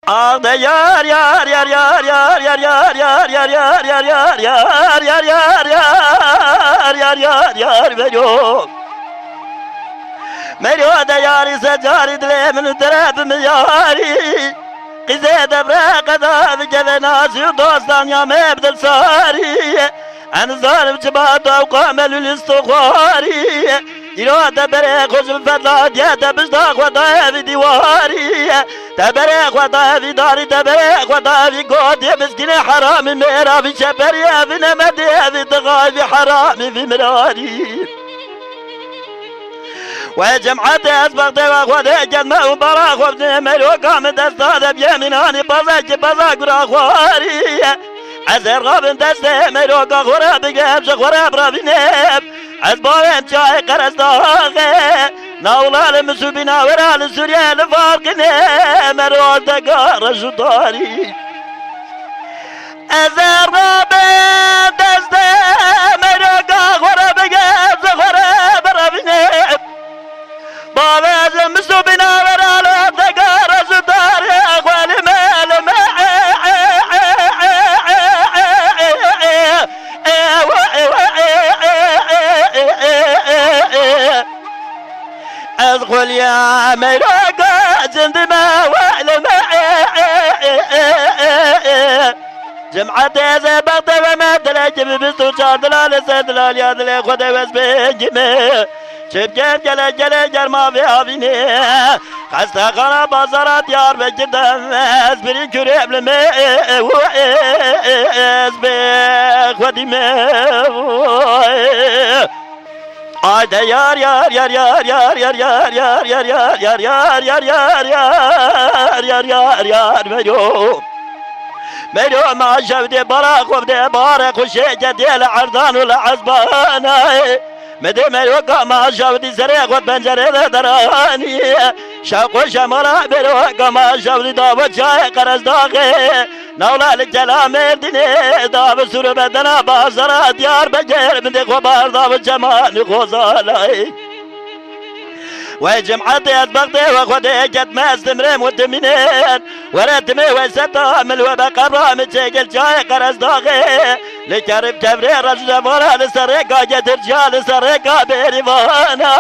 Ağda yar yar yar yar yar yar yar yar yar yar yar yar yar yar yar yar yar yar yar veriyor. Meriyo da yar ise cari dilemin terepimi yari. Kıze debre kadar geve nazi dostan ya mebdil sari. En zalim çıbata kamelül istikhari. İrade bere kozum fedla diye de bizda kvada evi divari. Tebere kvada evi dari tebere kvada evi godi miskine harami meravi şeperi evi nemedi evi dıgavi harami vi mirari. وجمعت أسبقت وأخوذ جمع وبراخ وابن ملوك من دستاد بيمناني بزاك بزاك راخواري عزر غاب دست ملوك أخورا بقاب شخورا برابينيب عزبوين شاي قرصداغي ناولا لمسوبنا ورا لسوريا لفارقني مروك دقار شطاري عزر غاب دست ملوك أخورا بقاب شخورا برابينيب بابا مسو بنا ورا لا دقار زدار اخوالي مال ادخل يا ميراقا زندما وعلما جمعة زبط وما تلاجب بستو شار دلال سدلال يا دلال خدا وزبجمه Çepker gele gele germa ve abine Hasta kana bazara diyar ve girdem Ezbiri küreblime Ezbek vadime Ayda yar yar yar yar yar yar yar yar yar yar yar yar yar yar yar yar yar veriyor Meriyo maşevde barakuvde barakuşe Cediyel ardan ula azbana مدي ملوكا ما شاودي سريق وبنجري دراني شاقو شمالا ملوكا ما شاودي داوة شاي قرز داغي نولا للجلا مردني داوة سور بدنا بازرا ديار بجير من دي خبار داوة جمال خوزالاي وجمعتي أسبقتي وخدي جد ما استمري مدمنين ورتمي وستا من وبقرا متشكل شاي قرز داغي لكرب كبري رجل ورا لسرقا جد رجال سرقا بريوانا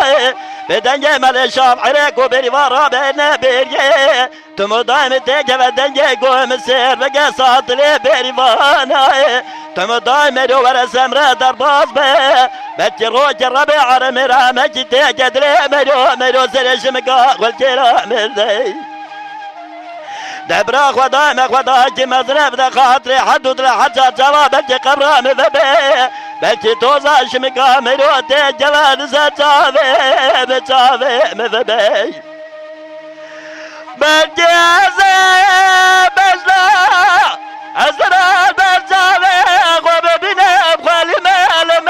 بدنجي مال الشام عريق وبريوارا بين بيري تمو دايم تيجي بدنجي قوم السير بقى ساطلي بريوانا تمو دايم دو ورا سمرة درباز بي بتي روج الربيع عرمي رامج تيجي دري مدو سرش مقا والكلا مردي دبرا خدا مخدا کی مزرب د خاطر حدود لحجا جواب کی قبرام ذبه بلکی توزاش مقامرو ته جواد زچاوه بچاوه مذبه بلکی از بجلا ازرا بچاوه خو ببینه خالی مال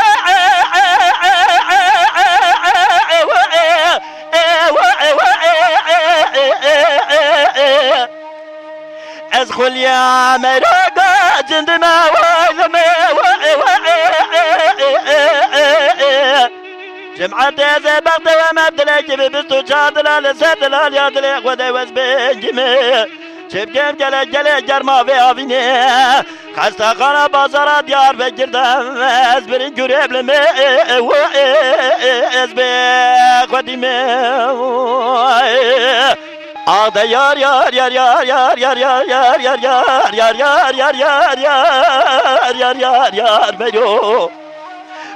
ادخل يا مراقا جند ما وزمي جمعة زبقت وما بتلاقي ببستو شادلا لسادلا يادلي خدي وزبنجمي شبكم جلا جلا جرما في عفيني خستا خانا بازارا ديار بجردم ازبرين كريب لمي ازبك وديمي Ağda yar yar yar yar yar yar yar yar yar yar yar yar yar yar yar yar yar yar Meriyo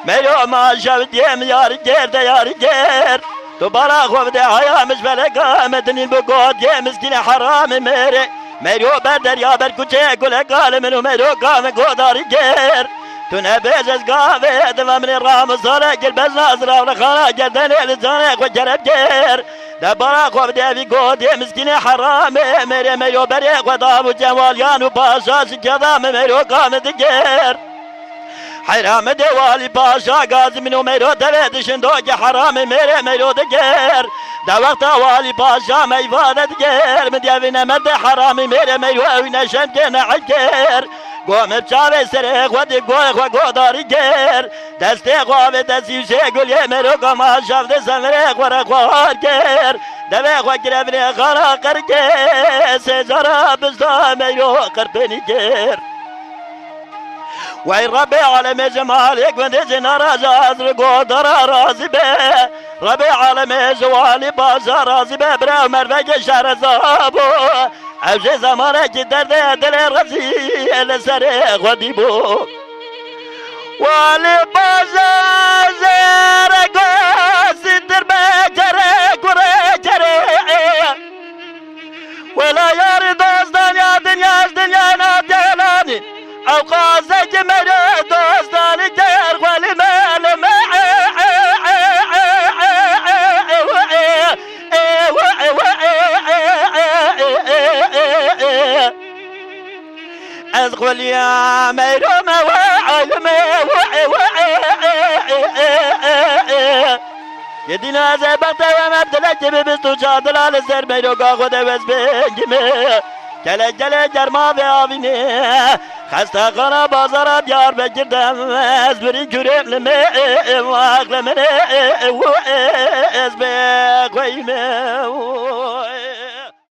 Meriyo maşevdiyem yar ger de yar ger Tu bara kovde hayamış beleka medinin bu god ye miskine haramı mere Meriyo berder ya ber kuçe kule kaleminu Meriyo kame godar ger Tu ne bezez gave devamını rahmı sale gel bez nazra ve khana gerden el zane ko gereb ger دبرا خوب دیوی گودی مسکین حرام میره میو بری خدا و جوالیان و پاشاش کدا میرو کام دیگر حرام دیوالی پاشا گاز منو میرو دویدشن دو که حرام میره میرو دیگر دا وقت والی پاشا میواد دیگر مدیوی نمد حرام میره میرو او نشم که نعگر گوم چاوه سر خودی گوه خوا گوداری گر دسته خواه دستی شه گلیه مرو گما شفته سمره خوره خوار گر دوه خوا گرفنه خارا قرگه سزارا بزا میرو قربنی گر وای رب عالم جمالك من جنا راز گودار راضی به رب عالم زوالی بازار راضی به برا مروج شهر زابو اوج زمانه که درد دل رضی لسر خودی بو والی بازار زر گوزی در بجره گره جره ولا یار دوستان یا دنیا نادیلانی اوقازه که مرا دوستانی جر ولی مال از قولیا میرم و علم یدین از بطه و مبدلک به بستو چادلال سر میرو گا خود وز بگیمه گله گرما به آوینه خسته خانه بازارا بیار بگیردم از بری کرم لمه و عقل منه و از بگویمه